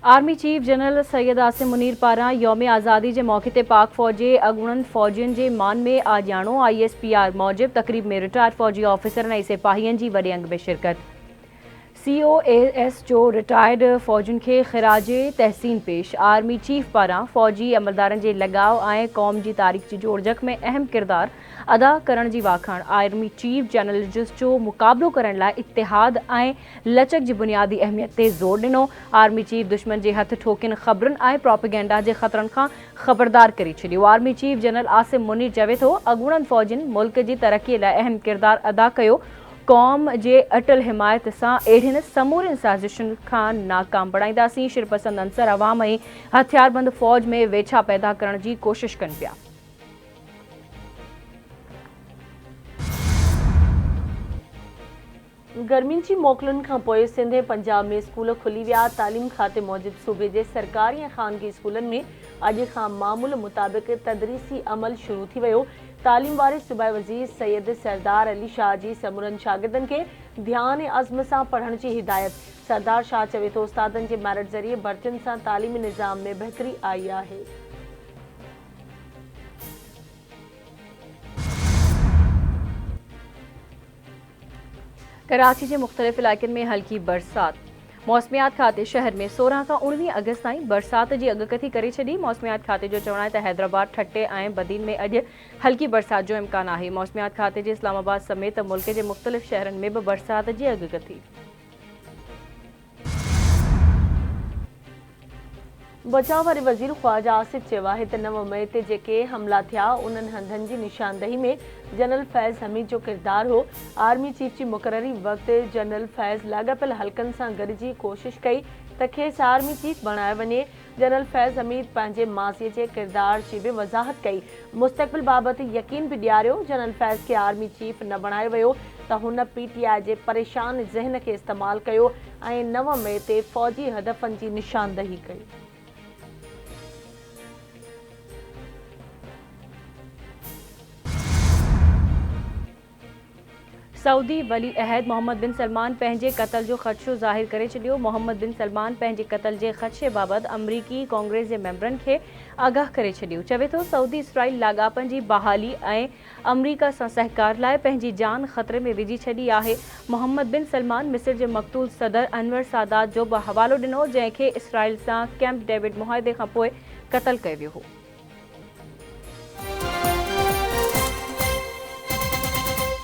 Army chief general Syed Asim Munir पारां यौम आज़ादी के मौके ते पाक फौज के अगुणन फौजियन के मान में आजाणो ISPR मौजिब तकरीब में रिटायर्ड फौजी ऑफिसरन ऐं सिपाहियन की वॾे अंग में शिरकत। COAS जो रिटायर्ड फौजियुनि खे ख़िराज तहसीन पेश। आर्मी चीफ पारां फौजी अमलदारनि जे लगाव ऐं क़ौम की तारीख़ की जोड़जक में अहम किरदार अदा करण की वाखाण। आर्मी चीफ जनरल जो मुक़ाबलो करण लाइ इतिहाद ऐं लचक की बुनियादी अहमियत ते ज़ोर ॾिनो। आर्मी चीफ दुश्मन के हथ ठोकिन ख़बरुनि ऐं प्रोपेगेंडा के ख़तरनि खां ख़बरदार करे छॾियो। Army chief general Asim Munir चवे थो, अगुणन फौजियुनि मुल्क की तरक्की लाइ अहम किरदार अदा कयो। क़ौम जे अटल हिमायत सां अहिड़ियुनि समूरियुनि साज़िशुनि खां नाकाम बणाईंदासीं। शिरपसंद अंसर अवाम ऐं हथियारबंद फ़ौज में वेझा पैदा करण की कोशिश कनि पिया। गर्मियुनि जी मोकलुनि खां पोइ सिंध ऐं पंजाब में स्कूल खुली विया। तालीम खाते मूजिब सूबे जे सरकारी ऐं ख़ानगी स्कूलनि में अॼु खां मामूल मुताबिक़ तदरीसी अमल शुरू थी वियो। तालीम वारे सूबाई वज़ीर सैयद सरदार अली शाह जी समूरनि शागिर्दनि खे ध्यान ऐं अज़्म सां पढ़ण जी हिदायत। सरदार शाह चवे थो, उस्तादनि जे मेरिट ज़रिए भर्तियुनि सां तालीमी निज़ाम में बहितरी आई आहे। कराची के मुख्तलिफ इलाक़नि में हल्की बरसात। मौसमियात खाते शहर में 16 खां 19 अगस्त ताईं बरसात की अगकथी करे छॾी। मौसमियात खाते जो चवण है त हैदराबाद, ठट्टे ऐं बदीन में अॼु हल्की बरसात जो इम्कान है। मौसमियात खाते जे इस्लामाबाद समेत मुल्क के मुख्तलिफ शहरनि में भी बरसात की अगकथी। बचाव वारे वज़ीर ख़्वाजा आसिफ चयो आहे त 9 मई ते जेके हमला थिया उन्हनि हंधनि जी निशानदही में जनरल फैज़ हमीद जो किरदार हो। आर्मी चीफ जी मुक़ररी वक़्तु जनरल फैज़ लाॻापियल हल्कनि सां गॾिजी कोशिश कई त खेसि आर्मी चीफ बणायो वञे। जनरल फैज़ हमीद पंहिंजे माज़ीअ जे किरदार जी बि वज़ाहत कई। मुस्तक़बिल बाबति यकीन बि ॾियारियो। जनरल फैज़ खे आर्मी चीफ न बणायो वियो त हुन PTI जे परेशान ज़हन खे इस्तेमालु कयो ऐं 9 मई ते फ़ौजी हदफ़नि जी निशानदही कई। सऊदी वली अहद मोहम्मद बिन सलमान पंहिंजे क़त्ल जो ख़दशो ज़ाहिर करे छॾियो। मोहम्मद बिन सलमान पंहिंजे क़त्ल जे ख़दशे बाबति अमरीकी कांग्रेस जे मेंबरनि खे आगाह करे छॾियो। चवे थो, सऊदी इसराइल लाॻापनि जी बहाली ऐं अमरीका सां सहकार लाइ पंहिंजी जान ख़तरे में विझी छॾी आहे। मोहम्मद बिन सलमान मिस्र जे मक़तूल सदर अनवर सादात जो बि हवालो ॾिनो, जंहिंखे इसराइल सां कैंप डेविड मुआहिदे खां पोइ क़त्ल कयो वियो हो।